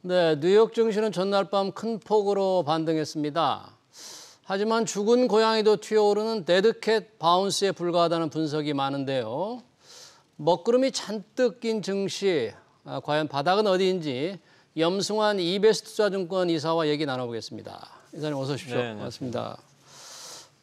네, 뉴욕 증시는 전날 밤 큰 폭으로 반등했습니다. 하지만 죽은 고양이도 튀어오르는 데드캣 바운스에 불과하다는 분석이 많은데요. 먹구름이 잔뜩 낀 증시, 과연 바닥은 어디인지 염승환 이베스트 투자증권 이사와 얘기 나눠보겠습니다. 이사님 어서 오십시오. 네, 반갑습니다.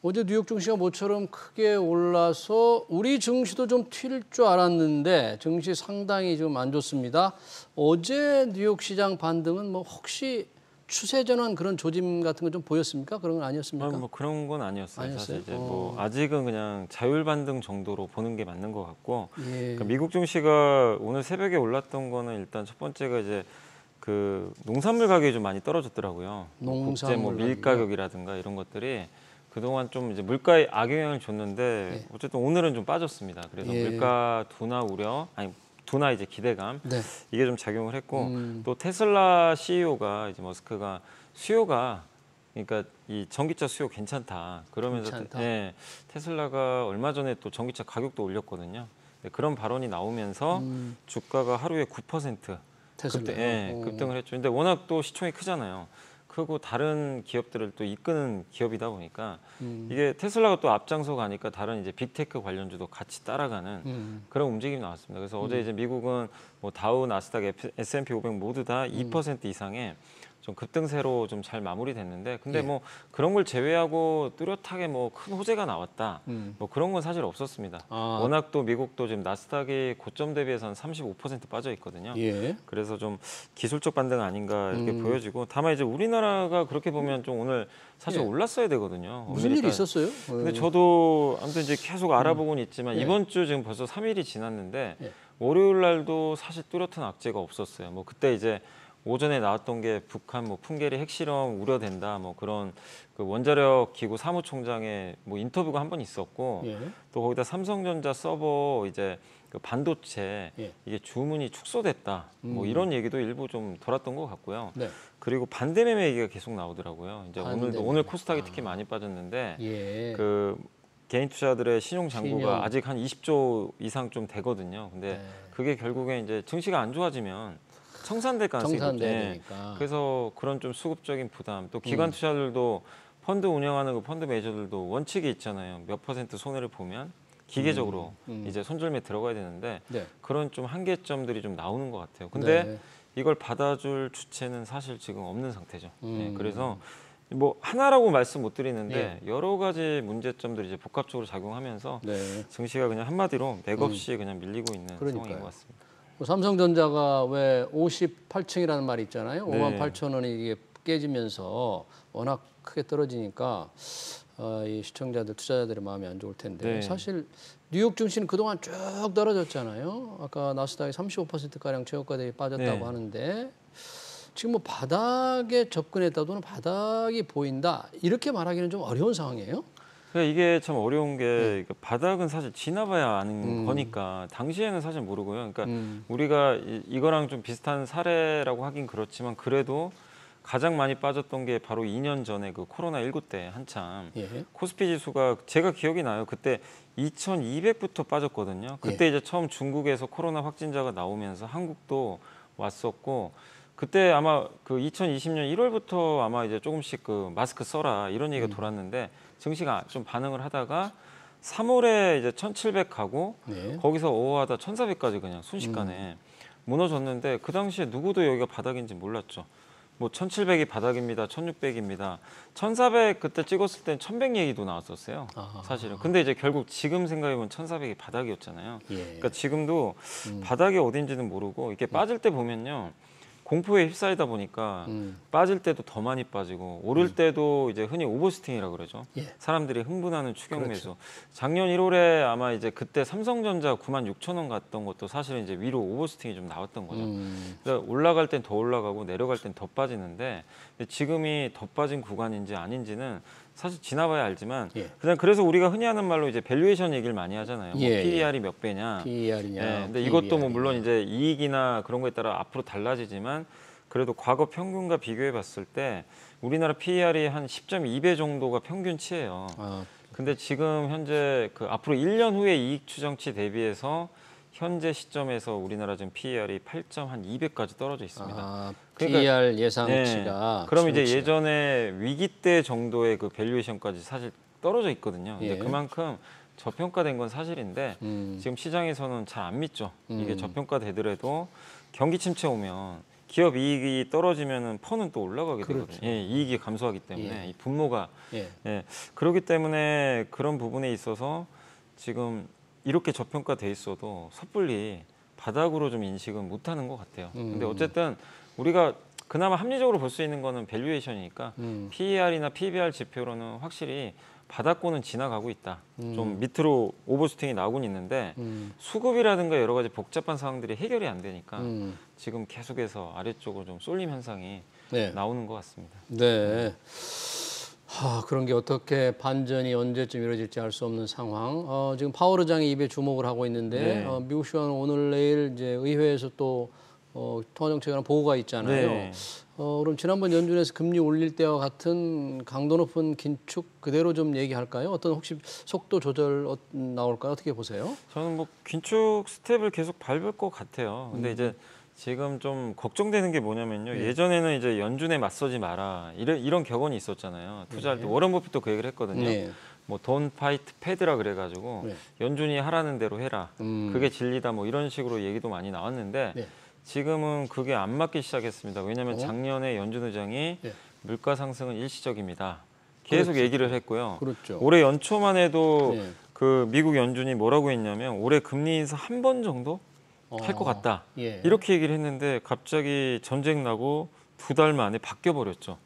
어제 뉴욕 증시가 모처럼 크게 올라서 우리 증시도 좀 튈 줄 알았는데 증시 상당히 좀 안 좋습니다. 어제 뉴욕 시장 반등은 뭐 혹시 추세 전환 그런 조짐 같은 거 좀 보였습니까? 그런 건 아니었습니까? 뭐 그런 건 아니었어요. 아니었어요? 사실 이제 뭐 아직은 그냥 자율 반등 정도로 보는 게 맞는 것 같고, 예. 그러니까 미국 증시가 오늘 새벽에 올랐던 거는 일단 첫 번째가 이제 그 농산물 가격이 좀 많이 떨어졌더라고요. 국제 뭐 밀 가격이라든가 이런 것들이 그동안 좀 이제 물가에 악영향을 줬는데 예. 어쨌든 오늘은 좀 빠졌습니다. 그래서 예. 물가 둔화 우려, 아니 둔화 이제 기대감, 네. 이게 좀 작용을 했고, 또 테슬라 CEO가 이제 머스크가 수요가, 그러니까 이 전기차 수요 괜찮다 그러면서 괜찮다. 예, 테슬라가 얼마 전에 또 전기차 가격도 올렸거든요. 네, 그런 발언이 나오면서 주가가 하루에 9% 테슬라. 급등을 했죠. 근데 워낙 또 시총이 크잖아요. 크고 다른 기업들을 또 이끄는 기업이다 보니까 이게 테슬라가 또 앞장서 가니까 다른 이제 빅테크 관련주도 같이 따라가는 그런 움직임이 나왔습니다. 그래서 어제 이제 미국은 뭐 다우, 나스닥, S&P 500 모두 다 2% 이상의 좀 급등세로 좀 잘 마무리됐는데, 근데 예. 뭐 그런 걸 제외하고 뚜렷하게 뭐 큰 호재가 나왔다, 뭐 그런 건 사실 없었습니다. 워낙 또 미국도 지금 나스닥이 고점 대비해서는 35% 빠져 있거든요. 예. 그래서 좀 기술적 반등 아닌가 이렇게 보여지고, 다만 이제 우리나라가 그렇게 보면 좀 오늘 사실 예. 올랐어야 되거든요. 무슨 일이 있었어요? 근데 저도 아무튼 이제 계속 알아보고는 있지만 이번 주 지금 벌써 3일이 지났는데 월요일 날도 사실 뚜렷한 악재가 없었어요. 뭐 그때 이제 오전에 나왔던 게 북한 뭐 풍계리 핵실험 우려된다, 뭐 그런 그 원자력 기구 사무총장의 뭐 인터뷰가 한 번 있었고, 예. 또 거기다 삼성전자 서버 이제 그 반도체 예. 이게 주문이 축소됐다, 뭐 이런 얘기도 일부 좀 돌았던 것 같고요. 네. 그리고 반대매매 얘기가 계속 나오더라고요. 이제 반대매매. 오늘 코스닥이 특히 많이 빠졌는데, 예. 그 개인 투자들의 신용 잔고가 신용. 아직 한 20조 이상 좀 되거든요. 근데 네. 그게 결국엔 이제 증시가 안 좋아지면 청산될 가능성이 청산돼야 높죠. 되니까. 그래서 그런 좀 수급적인 부담, 또 기관 투자들도 펀드 운영하는 그 펀드 매니저들도 원칙이 있잖아요. 몇 % 손해를 보면 기계적으로 이제 손절매 들어가야 되는데, 네. 그런 좀 한계점들이 좀 나오는 것 같아요. 근데 네. 이걸 받아줄 주체는 사실 지금 없는 상태죠. 네, 그래서 뭐 하나라고 말씀 못 드리는데 여러 가지 문제점들이 이제 복합적으로 작용하면서 네. 증시가 그냥 한마디로 맥없이 그냥 밀리고 있는 그러니까요. 상황인 것 같습니다. 삼성전자가 왜 58층이라는 말이 있잖아요. 네. 58,000원이 이게 깨지면서 워낙 크게 떨어지니까 이 시청자들, 투자자들의 마음이 안 좋을 텐데 네. 사실 뉴욕 증시는 그동안 쭉 떨어졌잖아요. 아까 나스닥이 35%가량 최고가 대비 빠졌다고 네. 하는데 지금 뭐 바닥에 접근했다 또는 바닥이 보인다 이렇게 말하기는 좀 어려운 상황이에요. 그러니까 이게 참 어려운 게 바닥은 사실 지나봐야 아는 거니까 당시에는 사실 모르고요. 그러니까 우리가 이거랑 좀 비슷한 사례라고 하긴 그렇지만 그래도 가장 많이 빠졌던 게 바로 2년 전에 그 코로나19 때 한참 코스피 지수가 제가 기억이 나요. 그때 2200부터 빠졌거든요. 그때 이제 처음 중국에서 코로나 확진자가 나오면서 한국도 왔었고, 그때 아마 그 2020년 1월부터 아마 이제 조금씩 그 마스크 써라 이런 얘기가 돌았는데 증시가 좀 반응을 하다가 3월에 이제 1700 가고 거기서 어하다 1400까지 그냥 순식간에 무너졌는데, 그 당시에 누구도 여기가 바닥인지 몰랐죠. 뭐 1700이 바닥입니다, 1600입니다. 1400 그때 찍었을 땐 1100 얘기도 나왔었어요. 사실은. 근데 이제 결국 지금 생각해보면 1400이 바닥이었잖아요. 그러니까 지금도 바닥이 어딘지는 모르고 이렇게 빠질 때 보면요. 공포에 휩싸이다 보니까 빠질 때도 더 많이 빠지고 오를 때도 이제 흔히 오버슈팅이라고 그러죠. 사람들이 흥분하는 추격 매수. 작년 1월에 아마 이제 그때 삼성전자 96,000원 갔던 것도 사실은 이제 위로 오버슈팅이 좀 나왔던 거죠. 그러니까 올라갈 땐 더 올라가고 내려갈 땐 더 빠지는데 지금이 더 빠진 구간인지 아닌지는 사실 지나봐야 알지만 그냥 그래서 우리가 흔히 하는 말로 이제 밸류에이션 얘기를 많이 하잖아요. 뭐 PER이 몇 배냐. PER이냐. 근데 이것도 뭐 물론 이제 이익이나 그런 거에 따라 앞으로 달라지지만 그래도 과거 평균과 비교해 봤을 때 우리나라 PER이 한 10.2배 정도가 평균치예요. 근데 지금 현재 그 앞으로 1년 후에 이익 추정치 대비해서 현재 시점에서 우리나라 지금 PER이 8.2배까지 떨어져 있습니다. 아, 그러니까, PER 예상치가. 네. 그럼 이제 예전에 위기 때 정도의 그 밸류에이션까지 사실 떨어져 있거든요. 근데 예. 그만큼 저평가된 건 사실인데 지금 시장에서는 잘 안 믿죠. 이게 저평가되더라도 경기 침체 오면 기업 이익이 떨어지면은 퍼는 또 올라가게 되거든요. 그렇죠. 예, 이익이 감소하기 때문에 예. 이 분모가 예. 예, 그렇기 때문에 그런 부분에 있어서 지금 이렇게 저평가돼 있어도 섣불리 바닥으로 좀 인식은 못하는 것 같아요. 근데 어쨌든 우리가 그나마 합리적으로 볼 수 있는 거는 밸류에이션이니까 PER이나 PBR 지표로는 확실히 바닥권은 지나가고 있다. 좀 밑으로 오버슈팅이 나오곤 있는데 수급이라든가 여러 가지 복잡한 상황들이 해결이 안 되니까 지금 계속해서 아래쪽으로 좀 쏠림 현상이 네. 나오는 것 같습니다. 네. 그런 게 어떻게 반전이 언제쯤 이루어질지 알 수 없는 상황. 지금 파월 의장이 입에 주목을 하고 있는데 네. 미국 시간 오늘 내일 이제 의회에서 또 통화정책에 관한 보고가 있잖아요. 네. 그럼 지난번 연준에서 금리 올릴 때와 같은 강도 높은 긴축 그대로 좀 얘기할까요? 어떤 혹시 속도 조절 나올까요? 어떻게 보세요? 저는 뭐 긴축 스텝을 계속 밟을 것 같아요. 근데 이제 지금 좀 걱정되는 게 뭐냐면요. 예전에는 이제 연준에 맞서지 마라 이런 격언이 있었잖아요. 투자할 때 워런 버핏도 그 얘기를 했거든요. 네. 뭐 돈 파이트 패드라 그래가지고 네. 연준이 하라는 대로 해라. 그게 진리다. 뭐 이런 식으로 얘기도 많이 나왔는데 네. 지금은 그게 안 맞기 시작했습니다. 왜냐하면 작년에 연준 의장이 네. 물가 상승은 일시적입니다. 계속 그렇죠. 얘기를 했고요. 그렇죠. 올해 연초만 해도 네. 그 미국 연준이 뭐라고 했냐면 올해 금리 인상 한 번 정도 할 것 같다. 예. 이렇게 얘기를 했는데 갑자기 전쟁 나고 2달 만에 바뀌어 버렸죠.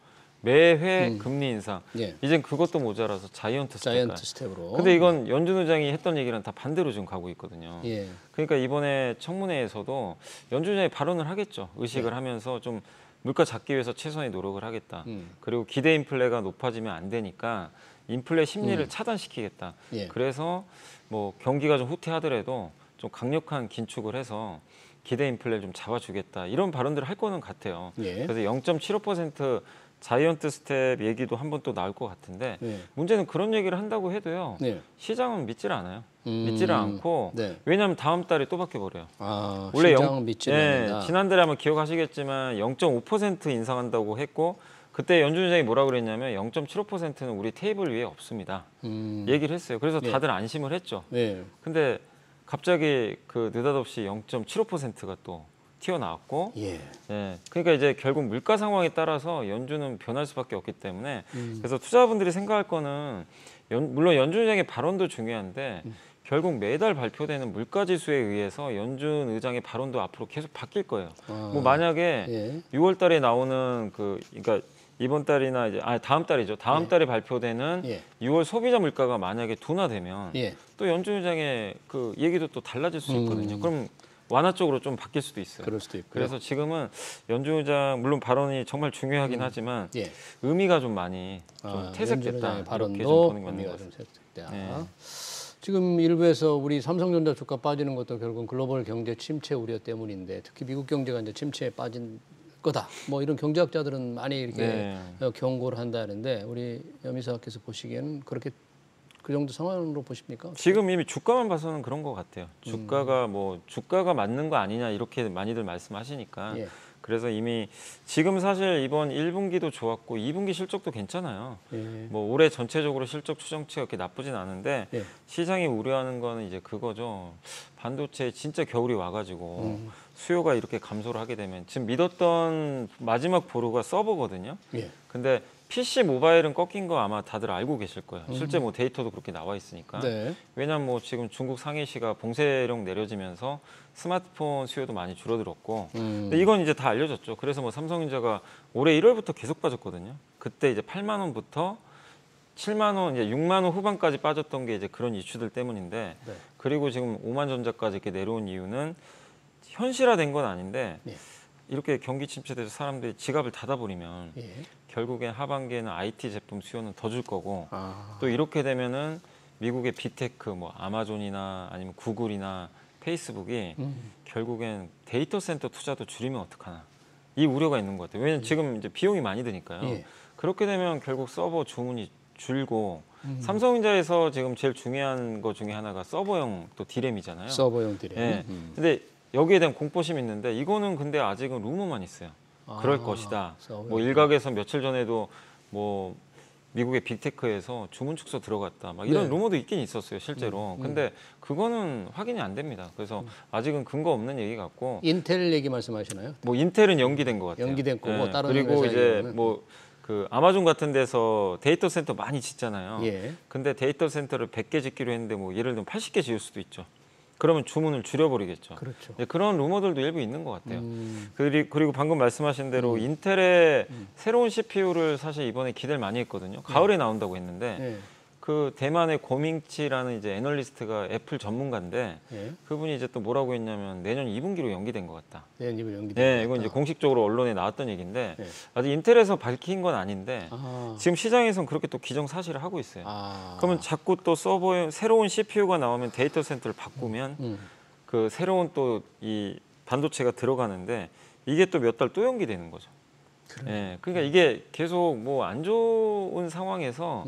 매회 금리 인상. 예. 이젠 그것도 모자라서 자이언트 자이언트 스텝까지. 스텝으로. 근데 이건 연준 의장이 했던 얘기랑 다 반대로 지금 가고 있거든요. 예. 그러니까 이번에 청문회에서도 연준 의장이 발언을 하겠죠. 의식을 하면서 좀 물가 잡기 위해서 최선의 노력을 하겠다. 그리고 기대 인플레가 높아지면 안 되니까 인플레 심리를 차단시키겠다. 예. 그래서 뭐 경기가 좀 후퇴하더라도 좀 강력한 긴축을 해서 기대 인플레를 좀 잡아주겠다. 이런 발언들을 할 거는 같아요. 예. 그래서 0.75% 자이언트 스텝 얘기도 한번 또 나올 것 같은데 예. 문제는 그런 얘기를 한다고 해도요. 네. 시장은 믿지를 않아요. 믿지를 않고 네. 왜냐하면 다음 달에 또 바뀌어 버려요. 원래 시장은 믿지 네, 않는다. 지난달에 아마 기억하시겠지만 0.5% 인상한다고 했고 그때 연준 의장이 뭐라 그랬냐면 0.75%는 우리 테이블 위에 없습니다. 얘기를 했어요. 그래서 다들 안심을 했죠. 네. 근데 갑자기 그 느닷없이 0.75%가 또 튀어나왔고, 예. 예, 그러니까 이제 결국 물가 상황에 따라서 연준은 변할 수밖에 없기 때문에 그래서 투자자분들이 생각할 거는 물론 연준 의장의 발언도 중요한데 결국 매달 발표되는 물가 지수에 의해서 연준 의장의 발언도 앞으로 계속 바뀔 거예요. 뭐 만약에 예. 6월 달에 나오는 그러니까 이번 달이나 이제 다음 달이죠. 다음 달에 발표되는 예. 6월 소비자 물가가 만약에 둔화되면 예. 또 연준 의장의 그 얘기도 또 달라질 수 있거든요. 그럼 완화 쪽으로 좀 바뀔 수도 있어요. 그럴 수도 있고요. 그래서 지금은 연준 의장 물론 발언이 정말 중요하긴 하지만 예. 의미가 좀 많이 좀 연준 퇴색됐다. 의장의 이렇게 발언도 좀 보는 게 맞는 의미가 것 좀 같습니다. 퇴색됐다. 네. 지금 일부에서 우리 삼성전자 주가 빠지는 것도 결국은 글로벌 경제 침체 우려 때문인데 특히 미국 경제가 이제 침체에 빠진 거다. 뭐 이런 경제학자들은 많이 이렇게 경고를 한다는데 우리 염이사께서 보시기에는 그렇게 그 정도 상황으로 보십니까? 지금 이미 주가만 봐서는 그런 것 같아요. 주가가 맞는 거 아니냐 이렇게 많이들 말씀하시니까. 예. 그래서 이미 지금 사실 이번 1분기도 좋았고 2분기 실적도 괜찮아요. 예. 뭐 올해 전체적으로 실적 추정치가 그렇게 나쁘진 않은데 예. 시장이 우려하는 거는 이제 그거죠. 반도체 진짜 겨울이 와가지고 수요가 이렇게 감소를 하게 되면 지금 믿었던 마지막 보루가 서버거든요. 예. 근데 PC 모바일은 꺾인 거 아마 다들 알고 계실 거예요. 실제 뭐 데이터도 그렇게 나와 있으니까. 네. 왜냐면 뭐 지금 중국 상해시가 봉쇄령 내려지면서 스마트폰 수요도 많이 줄어들었고. 근데 이건 이제 다 알려졌죠. 그래서 뭐 삼성전자가 올해 1월부터 계속 빠졌거든요. 그때 이제 8만 원부터 7만 원, 이제 6만 원 후반까지 빠졌던 게 이제 그런 이슈들 때문인데. 네. 그리고 지금 5만 전자까지 이렇게 내려온 이유는 현실화된 건 아닌데 네. 이렇게 경기 침체돼서 사람들이 지갑을 닫아버리면 예. 결국엔 하반기에는 IT 제품 수요는 더 줄 거고 아. 또 이렇게 되면은 미국의 빅테크 뭐 아마존이나 아니면 구글이나 페이스북이 결국엔 데이터 센터 투자도 줄이면 어떡하나 이 우려가 있는 것 같아요. 왜냐면 지금 이제 비용이 많이 드니까요. 예. 그렇게 되면 결국 서버 주문이 줄고 삼성전자에서 지금 제일 중요한 거 중에 하나가 서버용 또 D램이잖아요. 서버용 D램. 예. 근데 여기에 대한 공포심이 있는데 이거는 근데 아직은 루머만 있어요. 그럴 것이다. 뭐 일각에서 며칠 전에도 뭐 미국의 빅테크에서 주문 축소 들어갔다. 막 이런 루머도 있긴 있었어요, 실제로. 근데 그거는 확인이 안 됩니다. 그래서 아직은 근거 없는 얘기 같고. 인텔 얘기 말씀하시나요? 뭐 인텔은 연기된 것 같아요. 연기된 거고 다른 그리고 회사 이제 얘기는? 뭐 그 아마존 같은 데서 데이터 센터 많이 짓잖아요. 예. 근데 데이터 센터를 100개 짓기로 했는데 뭐 예를 들면 80개 지을 수도 있죠. 그러면 주문을 줄여버리겠죠. 그렇죠. 네, 그런 루머들도 일부 있는 것 같아요. 그리고 방금 말씀하신 대로 인텔의 새로운 CPU를 사실 이번에 기대를 많이 했거든요. 가을에 나온다고 했는데 네. 그 대만의 고밍치라는 이제 애널리스트가 애플 전문가인데 예. 그분이 이제 또 뭐라고 했냐면 내년 2분기로 연기된 것 같다. 내년 2분 연기된 네, 것 이건 같다. 이제 공식적으로 언론에 나왔던 얘기인데 네. 아직 인텔에서 밝힌 건 아닌데 아. 지금 시장에서는 그렇게 또 기정사실을 하고 있어요. 아. 그러면 자꾸 또 서버에 새로운 CPU가 나오면 데이터 센터를 바꾸면 그 새로운 또 이 반도체가 들어가는데 이게 또 몇 달 또 연기되는 거죠. 예, 그러니까 이게 계속 뭐 안 좋은 상황에서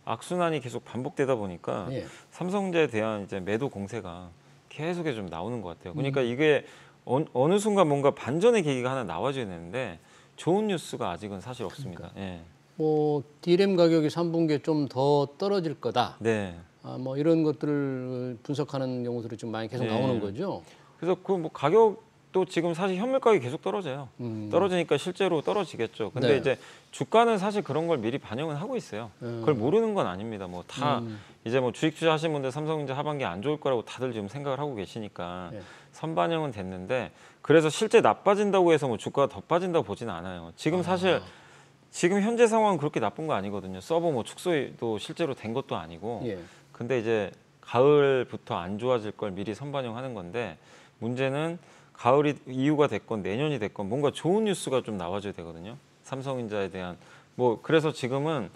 악순환이 계속 반복되다 보니까 예. 삼성전자에 대한 이제 매도 공세가 계속해서 좀 나오는 것 같아요. 그러니까 이게 어느 순간 뭔가 반전의 계기가 하나 나와줘야 되는데 좋은 뉴스가 아직은 사실 없습니다. 예. 뭐 D램 가격이 3분기에 좀 더 떨어질 거다. 네. 뭐 이런 것들을 분석하는 용어들이 좀 많이 계속 네. 나오는 거죠. 그래서 그 뭐 가격도 지금 사실 현물 가격이 계속 떨어져요. 떨어지니까 실제로 떨어지겠죠. 근데 네. 이제 주가는 사실 그런 걸 미리 반영은 하고 있어요. 그걸 모르는 건 아닙니다. 뭐 다 이제 뭐 주식 투자 하신 분들 삼성전자 하반기 안 좋을 거라고 다들 지금 생각을 하고 계시니까 네. 선반영은 됐는데 그래서 실제 나빠진다고 해서 뭐 주가가 더 빠진다고 보지는 않아요. 지금 사실 지금 현재 상황은 그렇게 나쁜 거 아니거든요. 서버 뭐 축소도 실제로 된 것도 아니고. 예. 근데 이제 가을부터 안 좋아질 걸 미리 선반영하는 건데 문제는 가을이 이유가 됐건 내년이 됐건 뭔가 좋은 뉴스가 좀 나와줘야 되거든요. 삼성전자에 대한 뭐 그래서 지금은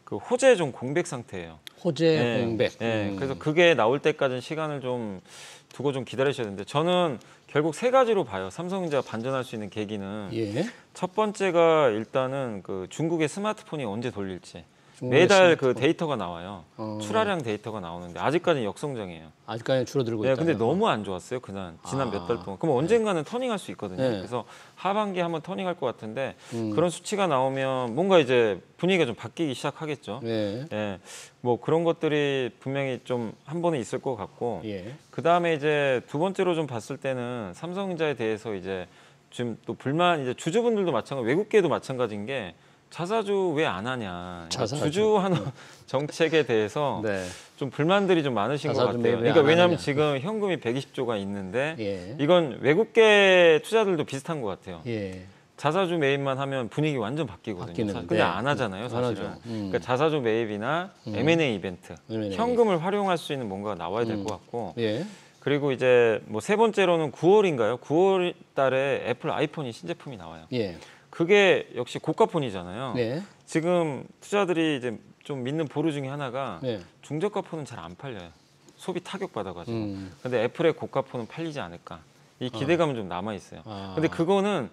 그 호재 좀 공백 상태예요. 호재 공백. 그래서 그게 나올 때까지는 시간을 좀 두고 좀 기다리셔야 되는데 저는 결국 세 가지로 봐요. 삼성전자가 반전할 수 있는 계기는 예. 첫 번째가 일단은 그 중국의 스마트폰이 언제 돌릴지. 중국의 매달 스마트폰. 그 데이터가 나와요. 출하량 데이터가 나오는데 아직까지는 역성장이에요. 아직까지 줄어들고 네, 있다. 근데 너무 안 좋았어요. 지난 몇 달 동안. 그럼 언젠가는 터닝할 수 있거든요. 네. 그래서 하반기에 한번 터닝할 것 같은데 그런 수치가 나오면 뭔가 이제 분위기가 좀 바뀌기 시작하겠죠. 예. 예, 뭐 그런 것들이 분명히 좀 한 번은 있을 것 같고 예. 그 다음에 이제 두 번째로 좀 봤을 때는 삼성전자에 대해서 이제 지금 또 불만 이제 주주분들도 마찬가지, 외국계도 마찬가지인 게 자사주 왜 안 하냐, 자사주. 주주 환원 정책에 대해서 네. 좀 불만들이 좀 많으신 것 자사주 같아요. 매입 그러니까 안 왜냐하면 하느냐. 지금 현금이 120조가 있는데 예. 이건 외국계 투자들도 비슷한 것 같아요. 예. 자사주 매입만 하면 분위기 완전 바뀌거든요. 바뀌는데. 근데 안 하잖아요, 안 사실은. 하죠. 그러니까 자사주 매입이나 M&A 이벤트, M&A. 현금을 활용할 수 있는 뭔가가 나와야 될 것 같고. 예. 그리고 이제 뭐 세 번째로는 9월인가요? 9월 달에 애플 아이폰이 신제품이 나와요. 예. 그게 역시 고가폰이잖아요. 네. 지금 투자들이 이제 좀 믿는 보루 중에 하나가 네. 중저가폰은 잘 안 팔려요. 소비 타격 받아가지고. 음. 근데 애플의 고가폰은 팔리지 않을까. 이 기대감은 좀 남아 있어요. 아. 근데 그거는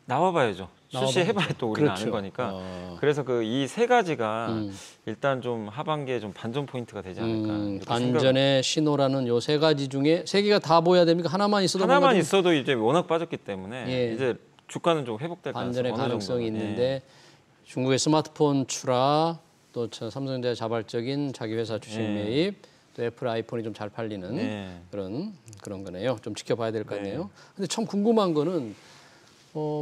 나와봐야죠. 출시해봐야 또 우리가 그렇죠. 아는 거니까. 그래서 그 이 세 가지가 일단 좀 하반기에 좀 반전 포인트가 되지 않을까. 이렇게 반전의 신호라는 요 세 가지 중에 세 개가 다 보여야 됩니까? 하나만 있어도 하나만 뭔가 좀 있어도 이제 워낙 빠졌기 때문에 예. 이제 주가는 좀 회복될 반전의 어느 가능성이 정도는. 있는데 중국의 스마트폰 출하 또 삼성전자의 자발적인 자기 회사 주식 네. 매입 또 애플 아이폰이 좀 잘 팔리는 네. 그런 거네요. 좀 지켜봐야 될 것 네. 같네요. 근데 참 궁금한 거는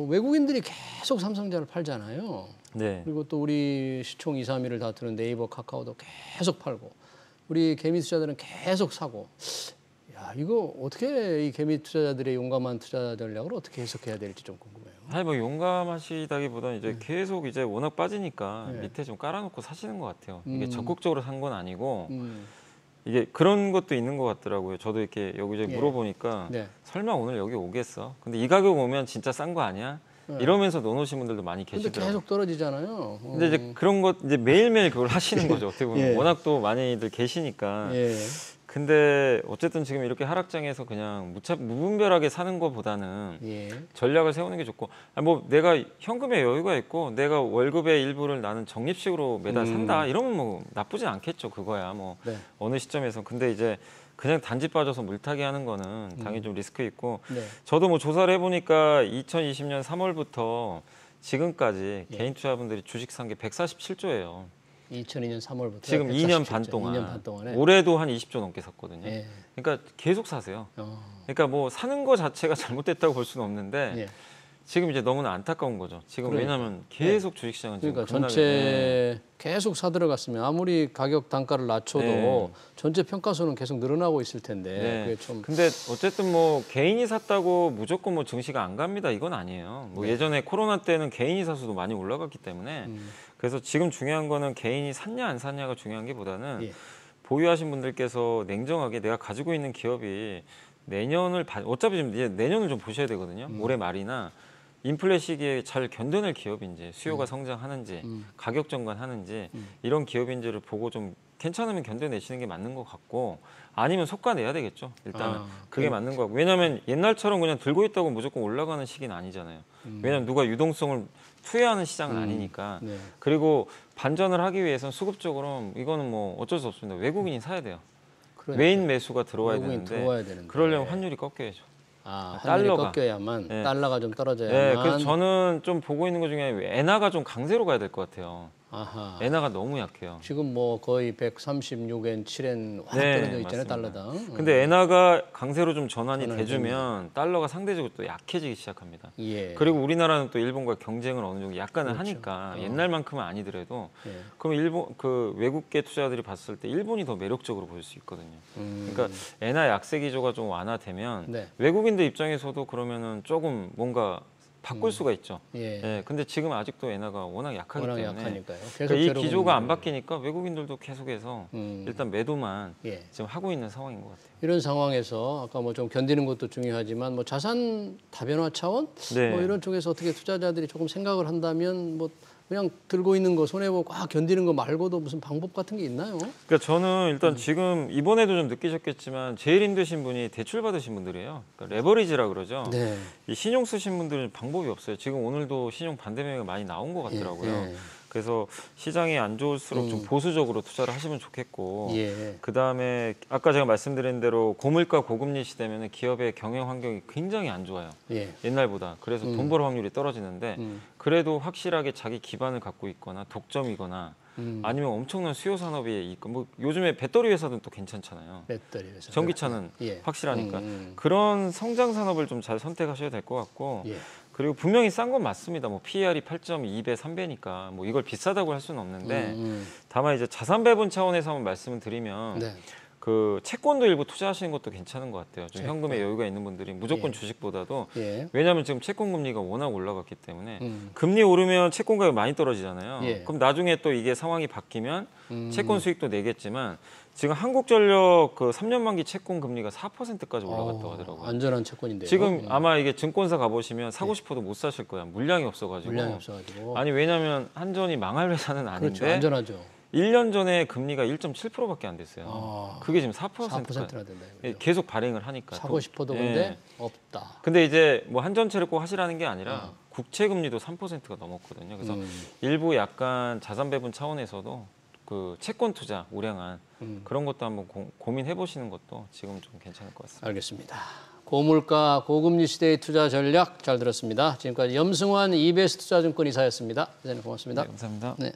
외국인들이 계속 삼성전자를 팔잖아요. 네. 그리고 또 우리 시총 2, 3위를 다투는 네이버, 카카오도 계속 팔고 우리 개미 투자자들은 계속 사고. 야, 이거 어떻게 이 개미 투자자들의 용감한 투자 전략을 어떻게 해석해야 될지 좀 궁금해요. 아니 뭐 용감하시다기보다는 이제 계속 이제 워낙 빠지니까 네. 밑에 좀 깔아놓고 사시는 것 같아요. 이게 적극적으로 산 건 아니고 음. 이게 그런 것도 있는 것 같더라고요. 저도 이렇게 여기저기 예. 물어보니까 네. 설마 오늘 여기 오겠어? 근데 이 가격 오면 진짜 싼 거 아니야? 이러면서 넣어놓으신 분들도 많이 근데 계시더라고요. 계속 떨어지잖아요. 근데 이제 그런 것 이제 매일매일 그걸 하시는 거죠. 어떻게 보면 예. 워낙 또 많이들 계시니까 예. 근데 어쨌든 지금 이렇게 하락장에서 그냥 무분별하게 사는 것보다는 예. 전략을 세우는 게 좋고, 뭐 내가 현금에 여유가 있고 내가 월급의 일부를 나는 적립식으로 매달 산다 이러면 뭐 나쁘진 않겠죠. 그거야 뭐 네. 어느 시점에서. 근데 이제 그냥 단지 빠져서 물타기 하는 거는 당연히 좀 리스크 있고, 네. 저도 뭐 조사를 해보니까 2020년 3월부터 지금까지 예. 개인 투자분들이 주식 산 게 147조예요. 2002년 3월부터 지금 2년 반 동안. 2년 반 동안에. 올해도 한 20조 넘게 샀거든요. 예. 그러니까 계속 사세요. 어. 그러니까 뭐 사는 거 자체가 잘못됐다고 볼 수는 없는데 예. 지금 이제 너무나 안타까운 거죠. 지금 그러니까. 왜냐하면 계속 주식시장은 지금 그러니까 급락을 전체 계속 사들어갔으면 아무리 가격 단가를 낮춰도 네. 전체 평가수는 계속 늘어나고 있을 텐데 네. 그게 좀 근데 어쨌든 뭐 개인이 샀다고 무조건 뭐 증시가 안 갑니다. 이건 아니에요. 뭐 네. 예전에 코로나 때는 개인이 사수도 많이 올라갔기 때문에 그래서 지금 중요한 거는 개인이 샀냐 안 샀냐가 중요한 게 보다는 예. 보유하신 분들께서 냉정하게 내가 가지고 있는 기업이 내년을 어차피 지금 이제 내년을 좀 보셔야 되거든요. 올해 말이나 인플레 시기에 잘 견뎌낼 기업인지, 수요가 성장하는지, 가격 전관하는지 이런 기업인지를 보고 좀 괜찮으면 견뎌내시는 게 맞는 것 같고, 아니면 속가내야 되겠죠. 일단은 그게 맞는 거 같고. 왜냐하면 옛날처럼 그냥 들고 있다고 무조건 올라가는 시기는 아니잖아요. 왜냐하면 누가 유동성을 투여하는 시장은 아니니까. 네. 그리고 반전을 하기 위해서는 수급적으로 이거는 뭐 어쩔 수 없습니다. 외국인이 사야 돼요. 그러니까 외인 매수가 들어와야 외국인 되는데, 들어와야 되는데. 그러려면 환율이 꺾여야죠. 환율이 달러가. 꺾여야만 네. 달러가 좀 네, 떨어져야만. 그래서 저는 좀 보고 있는 것 중에 엔화가 좀 강세로 가야 될 것 같아요. 아하. 엔화가 너무 약해요. 지금 뭐 거의 136엔, 7엔 확 네, 떨어져 있잖아요, 맞습니다. 달러당. 근데 엔화가 강세로 좀 전환이 전환이 돼주면 달러가 상대적으로 또 약해지기 시작합니다. 예. 그리고 우리나라는 또 일본과 경쟁을 어느 정도 약간은 그렇죠. 하니까 옛날만큼은 아니더라도 예. 그럼 일본 그 외국계 투자자들이 봤을 때 일본이 더 매력적으로 보일 수 있거든요. 그러니까 엔화 약세 기조가 좀 완화되면 네. 외국인들 입장에서도 그러면은 조금 뭔가 바꿀 수가 있죠. 예. 예, 근데 지금 아직도 엔화가 워낙 약하기 워낙 때문에 약하니까요. 계속 그러니까 이 괴로움을 기조가 안 느껴요. 바뀌니까 외국인들도 계속해서 일단 매도만 예. 지금 하고 있는 상황인 것 같아요. 이런 상황에서 아까 뭐 좀 견디는 것도 중요하지만 뭐 자산 다변화 차원 네. 뭐 이런 쪽에서 어떻게 투자자들이 조금 생각을 한다면 뭐 그냥 들고 있는 거 손해 보고 견디는 거 말고도 무슨 방법 같은 게 있나요? 그러니까 저는 일단 지금 이번에도 좀 느끼셨겠지만 제일 힘드신 분이 대출 받으신 분들이에요. 그러니까 레버리지라 그러죠. 네. 이 신용 쓰신 분들은 방법이 없어요. 지금 오늘도 신용 반대 매매가 많이 나온 것 같더라고요. 예. 그래서 시장이 안 좋을수록 좀 보수적으로 투자를 하시면 좋겠고, 예. 그 다음에 아까 제가 말씀드린 대로 고물가 고금리 시대면 기업의 경영 환경이 굉장히 안 좋아요. 예. 옛날보다. 그래서 돈 벌 확률이 떨어지는데 그래도 확실하게 자기 기반을 갖고 있거나 독점이거나 아니면 엄청난 수요 산업이 있고, 뭐 요즘에 배터리 회사들은 또 괜찮잖아요. 배터리 회사. 전기차는 예. 확실하니까 그런 성장 산업을 좀 잘 선택하셔야 될 것 같고, 예. 그리고 분명히 싼 건 맞습니다. 뭐 PER이 8.2배, 3배니까 뭐 이걸 비싸다고 할 수는 없는데 다만 이제 자산 배분 차원에서 한번 말씀을 드리면 네. 그 채권도 일부 투자하시는 것도 괜찮은 것 같아요. 좀 현금에 여유가 있는 분들이 무조건 예. 주식보다도 예. 왜냐하면 지금 채권 금리가 워낙 올라갔기 때문에 금리 오르면 채권 가격이 많이 떨어지잖아요. 예. 그럼 나중에 또 이게 상황이 바뀌면 채권 수익도 내겠지만 지금 한국전력 그 3년 만기 채권 금리가 4%까지 올라갔다고 하더라고요. 안전한 채권인데요. 지금 아마 이게 증권사 가보시면 사고 싶어도 못 사실 거야. 물량이 없어가지고. 물량이 없어가지고. 아니 왜냐하면 한전이 망할 회사는 아닌데 그렇죠. 안전하죠. 1년 전에 금리가 1.7%밖에 안 됐어요. 그게 지금 4%가 4%나 된다. 이거죠. 계속 발행을 하니까. 사고 싶어도 예. 근데 없다. 근데 이제 뭐 한전채를 꼭 하시라는 게 아니라 국채 금리도 3%가 넘었거든요. 그래서 일부 약간 자산 배분 차원에서도 그 채권 투자 우량한 그런 것도 한번 고민해 보시는 것도 지금 좀 괜찮을 것 같습니다. 알겠습니다. 고물가 고금리 시대의 투자 전략 잘 들었습니다. 지금까지 염승환 EBS 투자증권 이사였습니다. 이사님 고맙습니다. 네, 감사합니다. 네.